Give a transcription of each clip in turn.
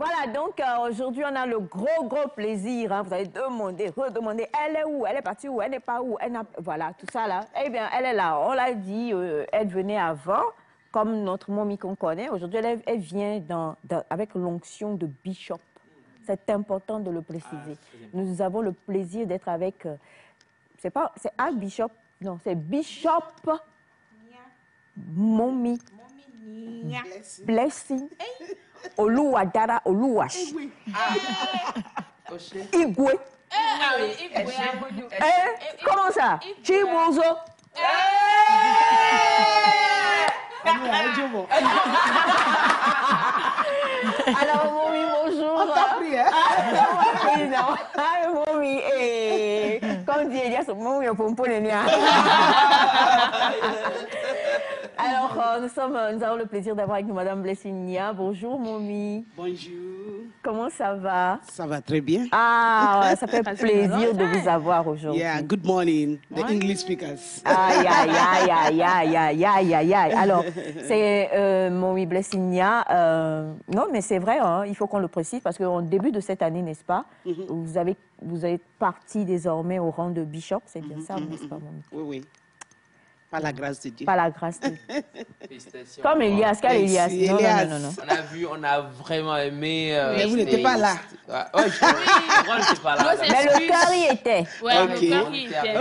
Voilà, donc aujourd'hui, on a le gros plaisir. Hein, vous allez demander, redemander, elle est où? Elle est partie où? Elle n'est pas où? Voilà, tout ça là. Eh bien, elle est là. On l'a dit, elle venait avant, comme notre momie qu'on connaît. Aujourd'hui, elle vient avec l'onction de Bishop. C'est important de le préciser. Nous avons le plaisir d'être avec... c'est Bishop? Non, c'est Bishop Mommy Blessing Oluwadara Oluwash Igwe. Comment ça? Chibozo. Alors, Mommy, bonjour. On t'a pris, hein? Mommy, comme dit Elias, Mommy, on peut pas. Alors, nous avons le plaisir d'avoir avec nous Madame Blessing Nia. Bonjour, Mommy. Bonjour. Comment ça va? Ça va très bien. Ah, ça fait plaisir de vous avoir aujourd'hui. Yeah, good morning, the English speakers. Aïe. Alors, c'est Mommy Blessing Nia. Non, mais c'est vrai, hein, il faut qu'on le précise parce qu'en début de cette année, n'est-ce pas, vous êtes parti désormais au rang de Bishop, c'est bien ça, n'est-ce pas, Mommy? Oui. Par la grâce de Dieu. Par la grâce de Dieu. Félicitations. Comme Elias, quel Elias? Non. On a vraiment aimé. Mais vous n'étiez pas là. Ouais, je n'étais pas là. Mais le cœur y était. Ouais, le cœur y était.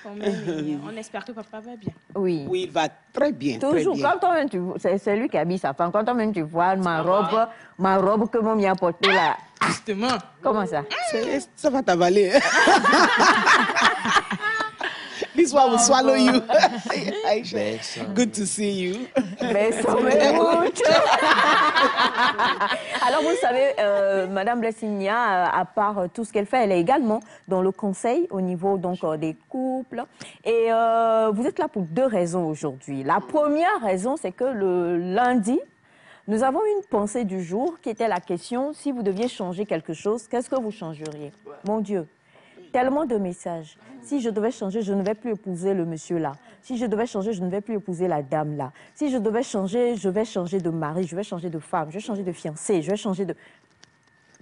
Ok. On espère que papa va bien. Oui. Oui, il va très bien. Toujours, très bien. quand c'est lui qui habille sa femme, quand tu vois ma robe que Mommy a portée là. Justement. Comment ça? Ça va t'avaler. This one will swallow you. Aisha, good to see you. Beso me mucho. Alors, vous savez, Madame Blessing Nia, à part tout ce qu'elle fait, elle est également dans le conseil au niveau donc, des couples. Et vous êtes là pour deux raisons aujourd'hui. La première raison, c'est que le lundi, nous avons une pensée du jour qui était la question, si vous deviez changer quelque chose, qu'est-ce que vous changeriez? Mon Dieu, tellement de messages. Si je devais changer, je ne vais plus épouser le monsieur là. Si je devais changer, je ne vais plus épouser la dame là. Si je devais changer, je vais changer de mari, je vais changer de femme, je vais changer de fiancé, je vais changer de...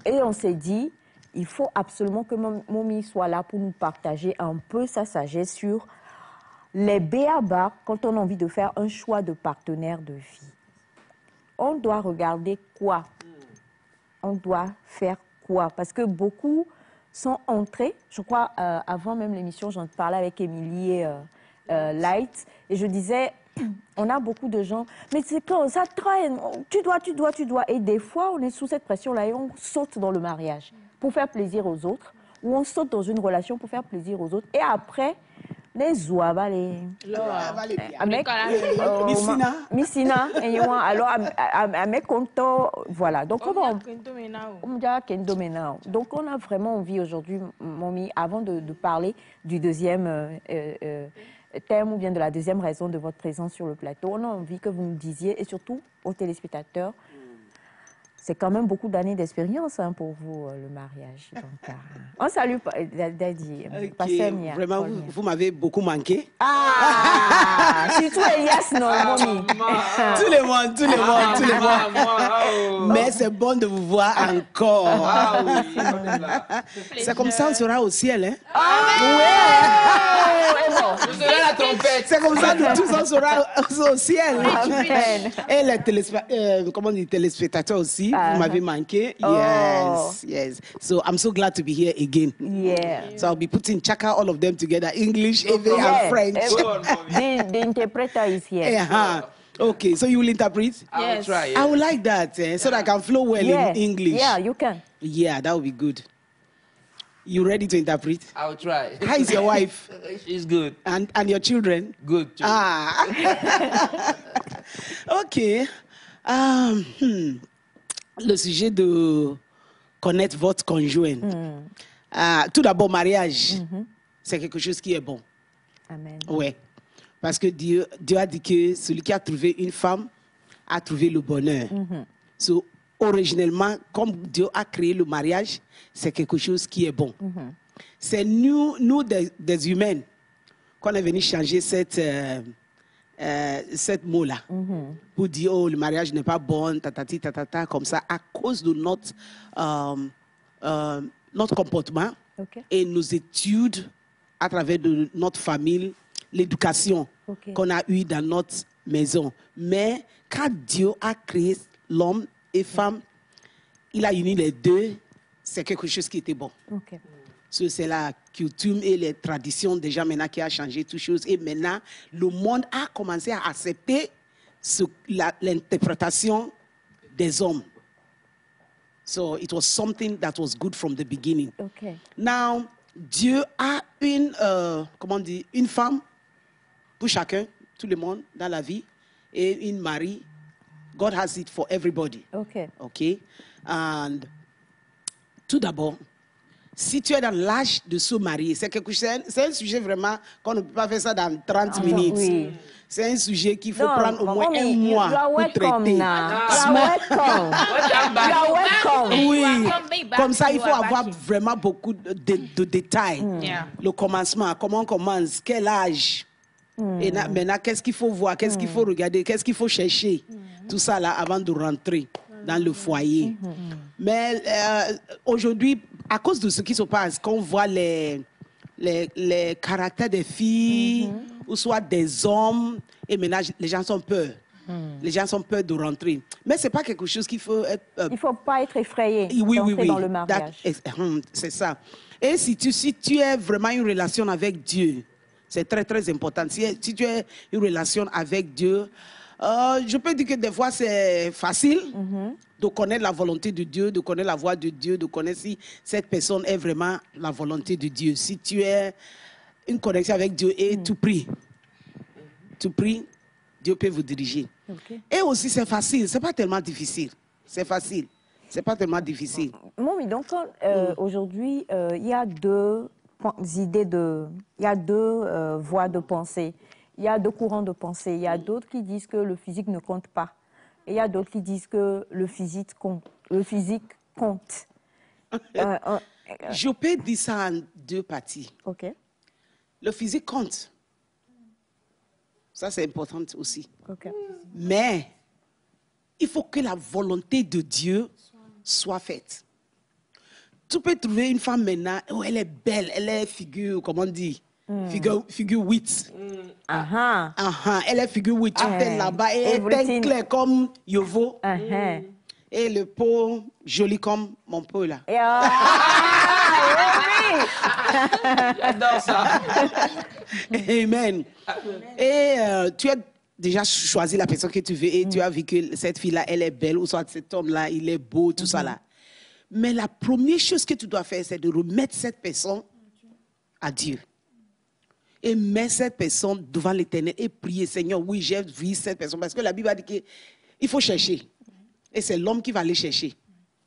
Et on s'est dit, il faut absolument que Mommy soit là pour nous partager un peu sa sagesse sur les b.a.-ba quand on a envie de faire un choix de partenaire de vie. On doit regarder quoi? On doit faire quoi? Parce que beaucoup sont entrés, je crois, avant même l'émission, j'en parlais avec Émilie Light, et je disais, on a beaucoup de gens, mais c'est quand ça traîne, tu dois. Et des fois, on est sous cette pression-là et on saute dans le mariage pour faire plaisir aux autres, ou on saute dans une relation pour faire plaisir aux autres. Et après, les ouabas, les... Missina, alors, à mes content, voilà. Donc, on a vraiment envie aujourd'hui, Mommy, avant de parler du deuxième thème ou bien de la deuxième raison de votre présence sur le plateau, on a envie que vous nous disiez, et surtout aux téléspectateurs, c'est quand même beaucoup d'années d'expérience hein, pour vous, le mariage. Donc, on salue Daddy. Okay. Vraiment, vous m'avez beaucoup manqué. Ah, surtout Elias, non, Mommy. Tout le monde. Mais c'est bon de vous voir encore. C'est comme ça, on sera au ciel. Hein? C'est comme ça que tous on sera au ciel. Et les téléspectateurs aussi. Vous m'avez manqué. Yes. So I'm so glad to be here again. Yeah. So I'll be putting Chaka, all of them together, English, and French. The interpreter is here. Okay, so you will interpret? I will try. I would like that, so that I can flow well in English. Yeah, you can. Yeah, that would be good. You ready to interpret? I will try. How is your wife? She's good. And your children? Good too. Okay. Le sujet de connaître votre conjoint. Tout d'abord, mariage, c'est quelque chose qui est bon. Amen. Ouais. Parce que Dieu a dit que celui qui a trouvé une femme a trouvé le bonheur. So, originellement, comme Dieu a créé le mariage, c'est quelque chose qui est bon. C'est nous des humains, qu'on est venu changer cette cette mot-là pour dire, oh, le mariage n'est pas bon, tatati, tatata, comme ça, à cause de notre comportement et nos études à travers de notre famille, l'éducation qu'on a eue dans notre maison. Mais quand Dieu a créé l'homme et femme, il a uni les deux, c'est quelque chose qui était bon. C'est la coutume et les traditions déjà maintenant qui a changé toutes choses. Et maintenant, le monde a commencé à accepter l'interprétation des hommes. So it was something that was good from the beginning. Now, Dieu a une femme pour chacun, tout le monde dans la vie, et une mari. God has it for everybody. Okay. And tout d'abord, si tu es dans l'âge de se marier, c'est un sujet vraiment qu'on ne peut pas faire ça dans 30 minutes. Oui. C'est un sujet qu'il faut prendre au moins un mois pour traiter. Oui, comme ça, il faut avoir vraiment beaucoup de détails. Le commencement, comment on commence, quel âge. Et maintenant, qu'est-ce qu'il faut voir, qu'est-ce qu'il faut regarder, qu'est-ce qu'il faut chercher. Tout ça là avant de rentrer dans le foyer. Mais aujourd'hui, à cause de ce qui se passe, qu'on voit les caractères des filles, ou soit des hommes, et maintenant les gens sont peur. Les gens sont peur de rentrer. Mais ce n'est pas quelque chose qu'il faut être... il ne faut pas être effrayé d'entrer dans le mariage. C'est ça. Et si tu es vraiment une relation avec Dieu, c'est très, très important. Si tu as une relation avec Dieu, je peux dire que des fois, c'est facile de connaître la volonté de Dieu, de connaître la voix de Dieu, de connaître si cette personne est vraiment la volonté de Dieu. Si tu es une connexion avec Dieu et tu pries, Dieu peut vous diriger. Et aussi, c'est facile. Ce n'est pas tellement difficile. C'est facile. Ce n'est pas tellement difficile. Bon, donc, aujourd'hui, il y a deux voies de pensée. Il y a deux courants de pensée. Il y a d'autres qui disent que le physique ne compte pas. Et il y a d'autres qui disent que le physique compte. Je peux dire ça en deux parties. Le physique compte. Ça, c'est important aussi. Mais il faut que la volonté de Dieu soit faite. Tu peux trouver une femme maintenant, oh, elle est belle, elle est figure, comment on dit, figure 8. Elle est figure 8. Tu es là-bas et elle est claire comme Yovo. Et le pot joli comme mon pot là. J'adore ça. Amen. Et tu as déjà choisi la personne que tu veux et tu as vu que cette fille-là, elle est belle, ou soit cet homme-là, il est beau, tout ça là. Mais la première chose que tu dois faire, c'est de remettre cette personne à Dieu. Et mettre cette personne devant l'Éternel et prier, Seigneur, oui, j'ai vu cette personne. Parce que la Bible a dit qu'il faut chercher. Et c'est l'homme qui va aller chercher.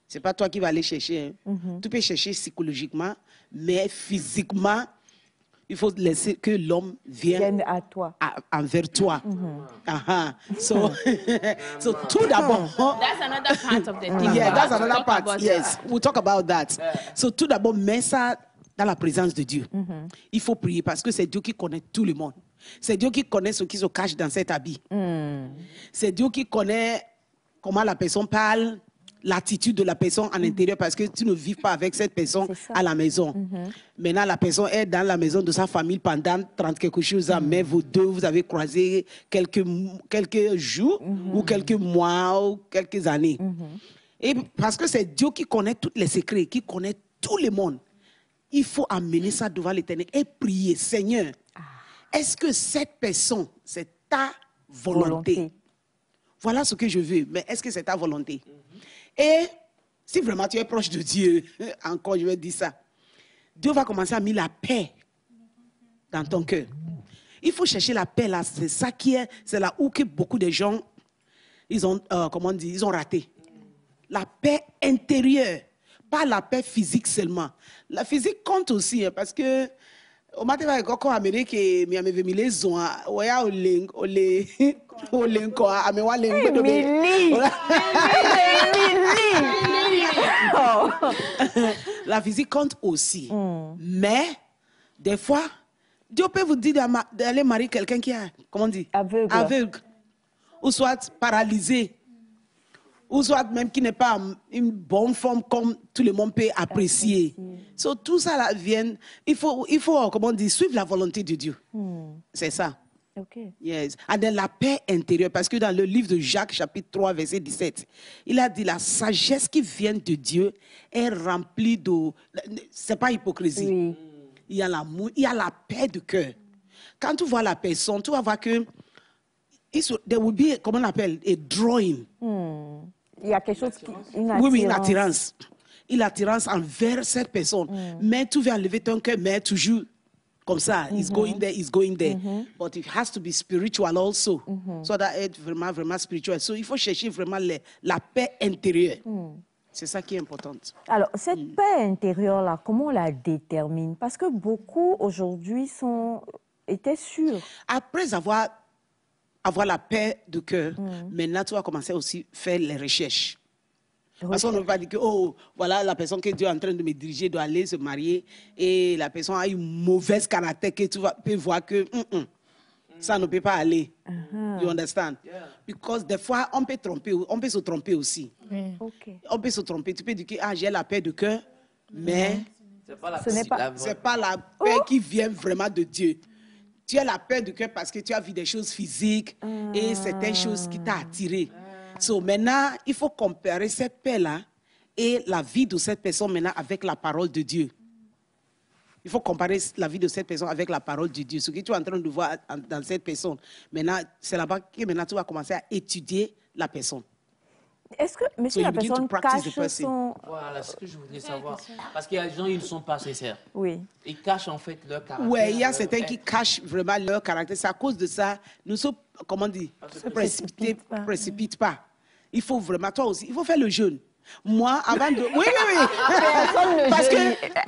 Ce n'est pas toi qui vas aller chercher. Tu peux chercher psychologiquement, mais physiquement, il faut laisser que l'homme vienne à toi. Envers toi. So tout d'abord... That's another part of the thing. Yeah, that's another part. Yes, we'll talk about that. So tout d'abord, mets ça dans la présence de Dieu. Il faut prier parce que c'est Dieu qui connaît tout le monde. C'est Dieu qui connaît ce qui se cache dans cet habit. C'est Dieu qui connaît comment la personne parle, l'attitude de la personne en intérieur, parce que tu ne vis pas avec cette personne à la maison. Maintenant, la personne est dans la maison de sa famille pendant 30 quelque chose, mais vous deux, vous avez croisé quelques jours ou quelques mois ou quelques années. Et parce que c'est Dieu qui connaît tous les secrets, qui connaît tout le monde. Il faut amener ça devant l'Éternel et prier, Seigneur, est-ce que cette personne, c'est ta volonté? Voilà ce que je veux, mais est-ce que c'est ta volonté? Et si vraiment tu es proche de Dieu, encore je vais dire ça, Dieu va commencer à mettre la paix dans ton cœur. Il faut chercher la paix là, c'est ça c'est là où que beaucoup de gens, ils ont raté. La paix intérieure, pas la paix physique seulement. La physique compte aussi, hein, parce que au matin, quand on a mis les zones, on a la physique compte aussi. Mais, des fois, Dieu peut vous dire d'aller marier quelqu'un qui est, comment on dit? Aveugle. Ou soit paralysé. Ou soit même qui n'est pas une bonne forme comme tout le monde peut apprécier. So, tout ça là vient, il faut comment on dit, suivre la volonté de Dieu. C'est ça. Okay. Yes. And then la paix intérieure, parce que dans le livre de Jacques, chapitre 3, verset 17, il a dit la sagesse qui vient de Dieu est remplie de... C'est pas hypocrisie. Oui. Il y a l'amour, il y a la paix de cœur. Quand tu vois la personne, tu vas voir que there will be, comment on appelle, a drawing. Il y a quelque chose une attirance. Oui, une attirance. Une attirance envers cette personne. Mais tu veux enlever ton cœur, mais toujours comme ça. It's going there, it's going there. But it has to be spiritual also. So that est vraiment, vraiment spirituel. So il faut chercher vraiment la paix intérieure. C'est ça qui est important. Alors, cette paix intérieure-là, comment on la détermine? Parce que beaucoup, aujourd'hui, étaient sûrs. Après avoir la paix de cœur, maintenant, tu vas commencer aussi à faire les recherches. Parce qu'on ne veut pas dire que, oh, voilà, la personne que Dieu est en train de me diriger doit aller se marier et la personne a une mauvaise caractère que tu peux voir que ça ne peut pas aller. You understand? Yeah. Because des fois, on peut se tromper aussi. Okay. On peut se tromper. Tu peux dire que j'ai la paix de cœur, mais ce n'est pas la paix qui vient vraiment de Dieu. Tu as la paix de cœur parce que tu as vu des choses physiques et certaines choses qui t'ont attiré. So maintenant, il faut comparer cette paix-là et la vie de cette personne maintenant avec la parole de Dieu. Il faut comparer la vie de cette personne avec la parole de Dieu. Ce que tu es en train de voir dans cette personne, maintenant, c'est là-bas que maintenant tu vas commencer à étudier la personne. Est-ce que, monsieur, la personne cache son... Voilà, c'est ce que je voulais savoir. Parce qu'il y a des gens, ils ne sont pas sincères. Oui. Ils cachent en fait leur caractère. Oui, il y a certains qui cachent vraiment leur caractère. C'est à cause de ça, nous sommes, comment on dit, précipite pas. Il faut vraiment, toi aussi, il faut faire le jeûne. Moi, avant de... Oui.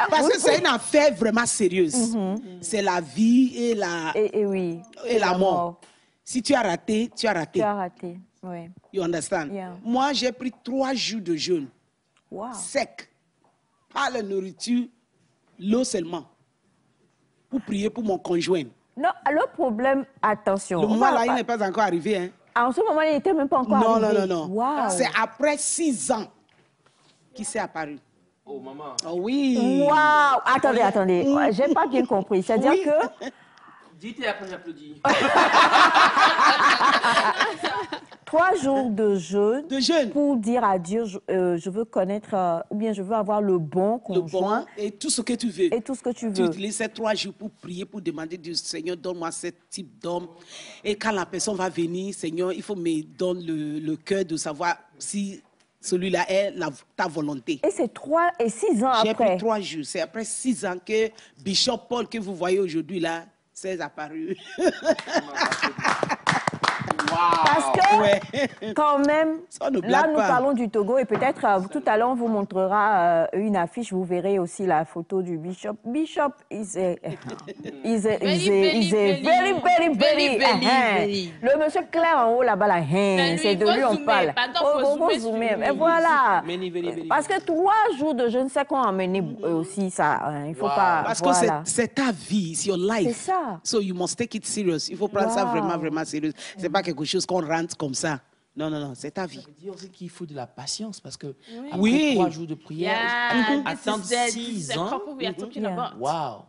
Parce que c'est une affaire vraiment sérieuse. C'est la vie et la mort. Si tu as raté, tu as raté. Tu as raté, oui. You understand? Yeah. Moi, j'ai pris 3 jours de jeûne. Wow. Sec. Pas la nourriture, l'eau seulement. Pour prier pour mon conjoint. Non, le problème, attention. Le moment là, il n'est pas encore arrivé. Hein. En ce moment, il n'était même pas encore arrivé. Non. Wow. C'est après 6 ans qui s'est apparu. Oh, maman. Oh, oui. Waouh. Attendez. J'ai pas bien compris. C'est-à-dire que... Dites et après j'applaudis. 3 jours de jeûne pour dire à Dieu, je veux connaître, ou bien je veux avoir le bon conjoint. Et tout ce que tu veux. Et tout ce que tu veux. Tu utilises ces 3 jours pour prier, pour demander du Seigneur, donne-moi ce type d'homme. Et quand la personne va venir, Seigneur, il faut me donner le cœur de savoir si celui-là est ta volonté. Et c'est 3 et 6 ans après. J'ai pris 3 jours. C'est après 6 ans que Bishop Paul, que vous voyez aujourd'hui là, s'est apparu. Parce que, quand même, là, nous parlons du Togo et peut-être tout à l'heure, on vous montrera une affiche. Vous verrez aussi la photo du Bishop. Bishop is a very. Le monsieur clair en haut là-bas, là, c'est de lui on parle. On zoomer. Et voilà. Parce que 3 jours de jeûne, c'est qu'on a emmené aussi ça. Il ne faut pas. Parce que c'est ta vie, c'est your life. C'est ça. So you must take it serious. Il faut prendre ça vraiment, vraiment sérieux. C'est pas quelque chose qu'on rentre comme ça. Non, c'est ta vie. Ça veut dire aussi qu'il faut de la patience parce que après 3 jours de prière, attendre 6 ans. Wow.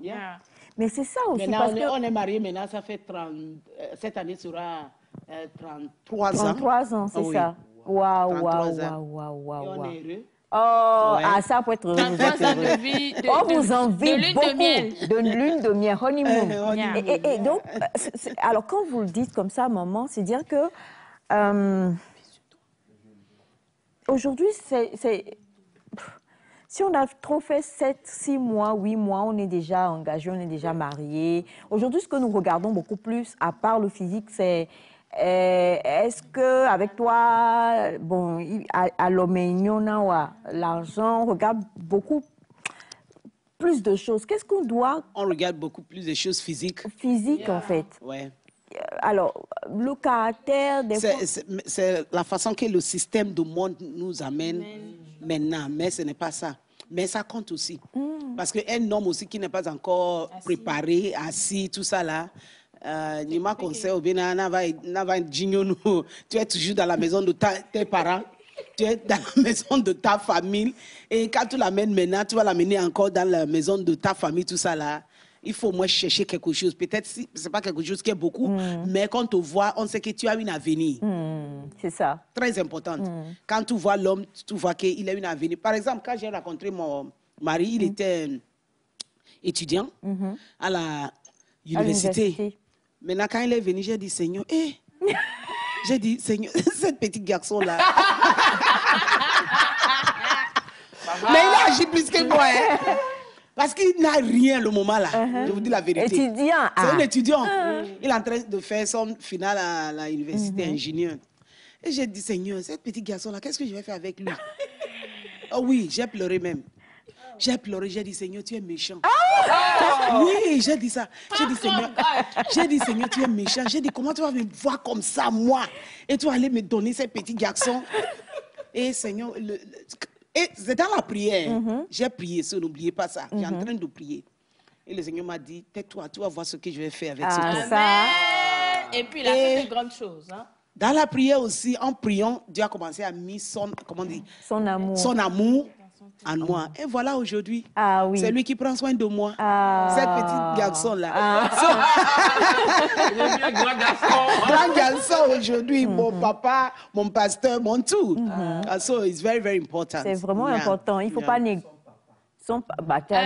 Mais c'est ça aussi. Maintenant, on est mariés, maintenant, ça fait 30... Cette année sera 33 ans. 33 ans, c'est ça. Waouh. Et on est heureux. Oh, ça peut être heureux. On vous envie beaucoup de lune de miel, honeymoon. Et donc, alors quand vous le dites comme ça, maman, c'est dire que aujourd'hui, si on a trop fait 7, 6 mois, 8 mois, on est déjà engagé, on est déjà marié. Aujourd'hui, ce que nous regardons beaucoup plus, à part le physique, c'est est-ce que avec toi, bon, à l'Oméniona, l'argent, on regarde beaucoup plus de choses. Qu'est-ce qu'on doit... On regarde beaucoup plus de choses physiques. Physiques, en fait. Ouais. Alors, le caractère des fois... C'est la façon que le système du monde nous amène maintenant, mais ce n'est pas ça. Mais ça compte aussi. Parce qu'un homme aussi qui n'est pas encore préparé, assis, tout ça là, tu es toujours dans la maison de tes parents, tu es dans la maison de ta famille, et quand tu l'amènes maintenant, tu vas l'amener encore dans la maison de ta famille, tout ça là. Il faut moi chercher quelque chose. Peut-être si ce n'est pas quelque chose qui est beaucoup, mais quand on te voit, on sait que tu as une avenir. C'est ça. Très importante. Quand tu vois l'homme, tu vois qu'il a une avenir. Par exemple, quand j'ai rencontré mon mari, il était étudiant à l'université. Maintenant, quand il est venu, j'ai dit, Seigneur, j'ai dit, Seigneur, cette petite garçon-là. Mais il a agi plus que moi. Parce qu'il n'a rien le moment là. Je vous dis la vérité. Étudiant. C'est un étudiant. Il est en train de faire son final à l'université ingénieur. Et j'ai dit, Seigneur, cette petite garçon-là, qu'est-ce que je vais faire avec lui? Oh oui, j'ai pleuré même. J'ai pleuré, j'ai dit, Seigneur, tu es méchant. Oui, j'ai dit ça. J'ai dit, Seigneur, tu es méchant. J'ai dit, comment tu vas me voir comme ça, moi? Et tu vas aller me donner ces petits garçons. Et Seigneur, et c'est dans la prière. J'ai prié, n'oubliez pas ça. J'ai en train de prier. Et le Seigneur m'a dit, tais-toi, tu vas voir ce que je vais faire avec cet homme. Et puis il a fait de grandes choses. Hein? Dans la prière aussi, en priant, Dieu a commencé à mettre son amour en moi. Et voilà aujourd'hui, c'est lui qui prend soin de moi. Cette petite garçon-là. Grand garçon aujourd'hui, mon papa, mon pasteur, mon tout. So it's very, very important. C'est vraiment important. Il ne faut pas négliger. Bachana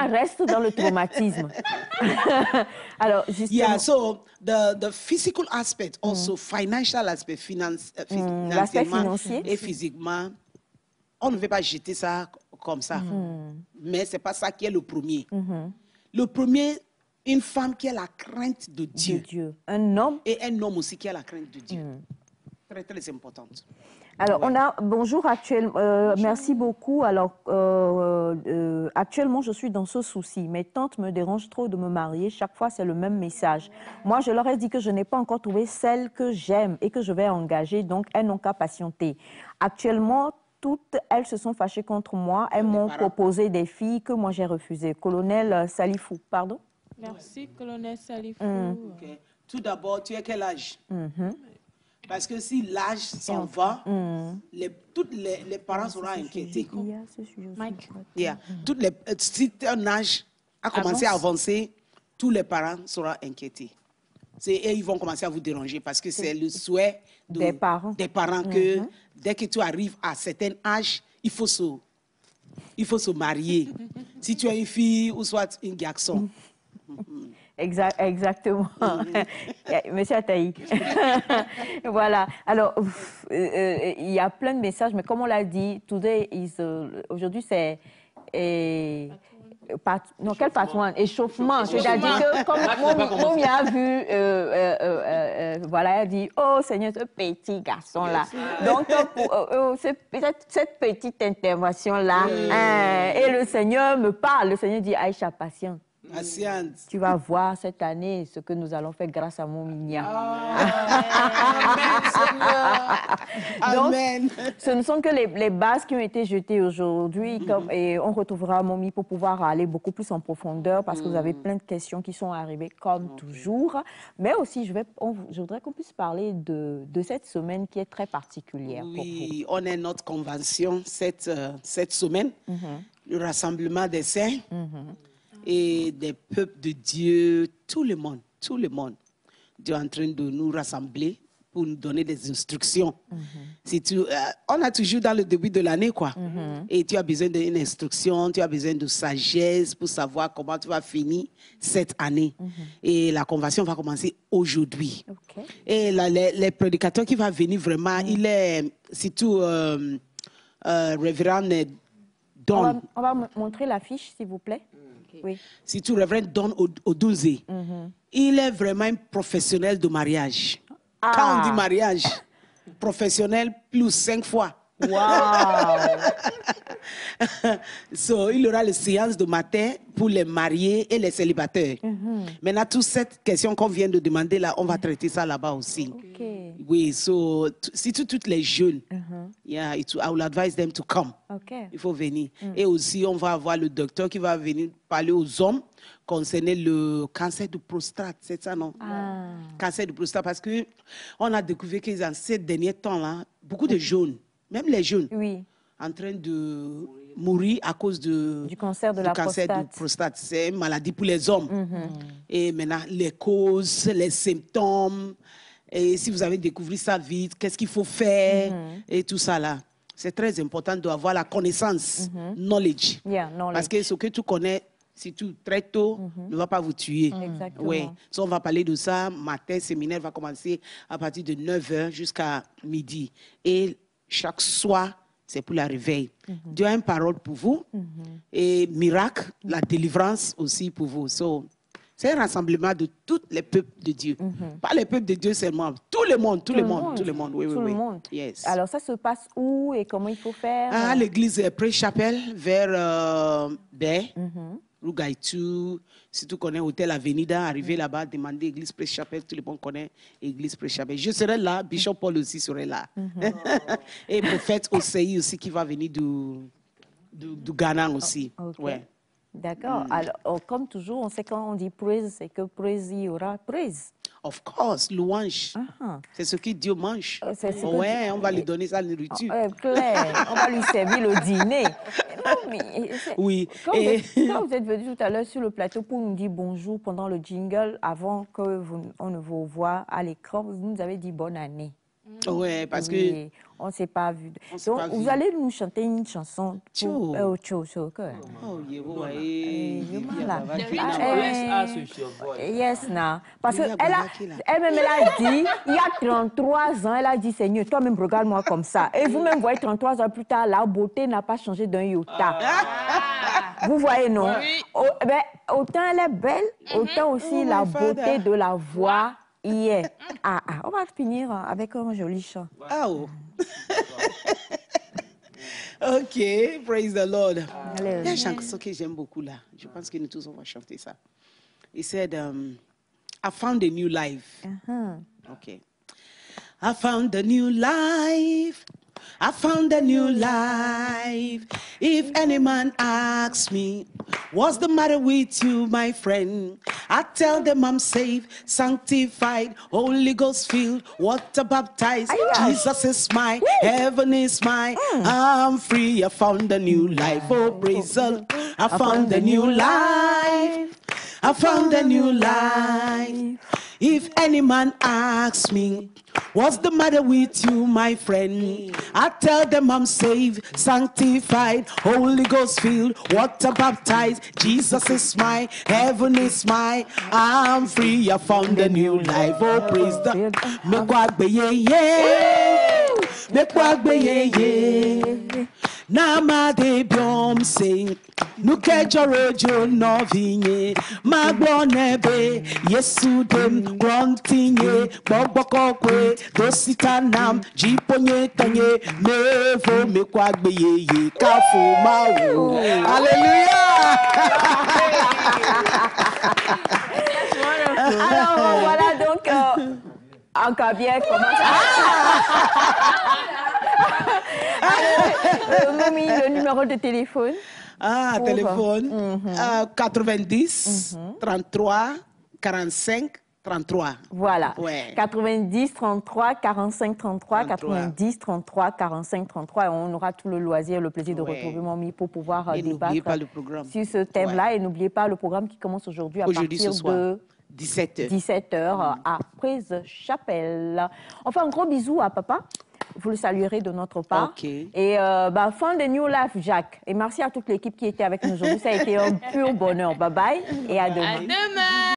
reste dans le traumatisme. Alors, justement... Yeah, so the physical aspect, also financial aspect, financièrement et physiquement, on ne veut pas jeter ça comme ça. Mais ce n'est pas ça qui est le premier. Le premier, une femme qui a la crainte de Dieu. Un homme. Et un homme aussi qui a la crainte de Dieu. Très, très importante. Alors, on a... Bonjour, merci beaucoup. Alors, actuellement, je suis dans ce souci. Mes tantes me dérangent trop de me marier. Chaque fois, c'est le même message. Moi, je leur ai dit que je n'ai pas encore trouvé celle que j'aime et que je vais engager. Donc, elles n'ont qu'à patienter. Actuellement, toutes elles se sont fâchées contre moi. Elles m'ont proposé des filles que moi, j'ai refusées. Colonel Salifou, pardon? Merci, Colonel Salifou. Okay. Tout d'abord, tu as quel âge? Parce que si l'âge s'en va, tous les parents seront inquiétés. Si un âge a commencé à avancer, tous les parents seront inquiétés. Et ils vont commencer à vous déranger parce que c'est le souhait des parents que dès que tu arrives à un certain âge, il faut se marier. Si tu es une fille ou soit un garçon. Exactement. Monsieur Ataï. Voilà. Alors, il y a plein de messages, mais comme on l'a dit, aujourd'hui, c'est... non, quel patrimoine? Échauffement. C'est-à-dire que, comme Momi a vu, voilà, elle dit, oh Seigneur, ce petit garçon-là. Donc, peut-être cette petite intervention-là, et le Seigneur me parle. Le Seigneur dit, Aïcha, patiente. Tu vas voir cette année ce que nous allons faire grâce à mon Minia. Amen. Donc, ce ne sont que les bases qui ont été jetées aujourd'hui et on retrouvera Momi pour pouvoir aller beaucoup plus en profondeur parce que vous avez plein de questions qui sont arrivées comme toujours. Mais aussi, je voudrais qu'on puisse parler de cette semaine qui est très particulière. Oui, on est notre convention cette semaine, le rassemblement des saints. Et des peuples de Dieu, tout le monde, Dieu est en train de nous rassembler pour nous donner des instructions. On a toujours dans le début de l'année, quoi. Et tu as besoin d'une instruction, tu as besoin de sagesse pour savoir comment tu vas finir cette année. Et la convention va commencer aujourd'hui. Et les prédicateurs qui vont venir vraiment, il est surtout révérend Don. On va montrer l'affiche, s'il vous plaît. Oui. Si tu révérend Don Odunze, il est vraiment un professionnel de mariage. Quand on dit mariage, professionnel plus 5 fois. Wow! Il aura les séances de matin pour les mariés et les célibataires. Maintenant, toute cette question qu'on vient de demander là, on va traiter ça là-bas aussi. Oui, si toutes les jeunes, Yeah, I will advise them to come. Okay. Il faut venir. Et aussi, on va avoir le docteur qui va venir parler aux hommes concernant le cancer du prostate. C'est ça, non? Cancer du prostate, parce qu'on a découvert que dans ces derniers temps-là, beaucoup de jeunes, même les jeunes, en train de mourir à cause du cancer du prostate. C'est une maladie pour les hommes. Et maintenant, les causes, les symptômes, et si vous avez découvert ça vite, qu'est-ce qu'il faut faire, et tout ça là. C'est très important d'avoir la connaissance, knowledge. Parce que ce que tu connais, si tu très tôt, ne va pas vous tuer. Oui. So, on va parler de ça. Matin, le séminaire va commencer à partir de 9h jusqu'à midi. Et chaque soir, c'est pour la réveil. Dieu a une parole pour vous. Et miracle, la délivrance aussi pour vous. So, c'est un rassemblement de tous les peuples de Dieu. Pas les peuples de Dieu seulement. Tout le monde. Oui, tout le monde. Yes. Alors, ça se passe où et comment il faut faire? À l'église Pré-Chapelle, vers Baie, rue Gaïtou. Si tu connais Hôtel Avenida, arrivez là-bas, demandez église Pré-Chapelle. Tout le monde connaît église Pré-Chapelle. Je serai là, Bishop Paul aussi serait là. Et prophète Osei aussi qui va venir du Ghana aussi. Ouais. D'accord. Alors, comme toujours, on sait quand on dit praise, c'est que praise, il y aura praise. Of course, louange. C'est ce que Dieu mange. On va lui donner sa nourriture. Claire, on va lui servir le dîner. Non, mais oui. Quand vous êtes venu tout à l'heure sur le plateau pour nous dire bonjour pendant le jingle, avant qu'on ne vous voit à l'écran, vous nous avez dit bonne année. Oui, parce que... On ne s'est pas vu. Donc, vous allez nous chanter une chanson. Yes, na. Parce qu'elle-même, elle a dit, il y a 33 ans, elle a dit, Seigneur, toi-même, regarde-moi comme ça. Et vous-même voyez 33 ans plus tard, la beauté n'a pas changé d'un iota. Vous voyez, non? Autant elle est belle, autant aussi la beauté de la voix. On va finir avec un joli chant. OK, praise the Lord. Il y a une chanson que j'aime beaucoup là. Je pense que nous tous on va chanter ça. He said, I found a new life. OK. I found a new life. I found a new life. If any man asks me, what's the matter with you, my friend? I tell them I'm saved, sanctified, Holy Ghost filled, water baptized. Jesus is mine, heaven is mine. I'm free, I found a new life. Oh, praise the Lord. I found a new life. I found a new life. If any man asks me, what's the matter with you, my friend? I tell them I'm saved, sanctified, Holy Ghost filled, water baptized. Jesus is mine, heaven is mine. I'm free, I found a new life. Oh, praise the Lord. Namade biom sing nuke jorojo novinye magbonebe yesudem grontinye gbogokokwe dositanam jiponye tanye mevo mekwagbeye kafu mawo. Hallelujah. Alors voilà donc encore bien comment ça. Le numéro de téléphone. Téléphone. 90 33 45 33. Voilà. 90 33 45 33, 90 33 45 33. Et on aura tout le loisir, le plaisir de retrouver Mommy pour pouvoir débattre sur ce thème-là. Et n'oubliez pas le programme qui commence aujourd'hui à partir de 17h à Pré-Chapelle. On fait un gros bisou à papa. Vous le saluerez de notre part. Et fin de New Life, Jacques. Et merci à toute l'équipe qui était avec nous aujourd'hui. Ça a été un pur bonheur. Bye bye et à demain. À demain.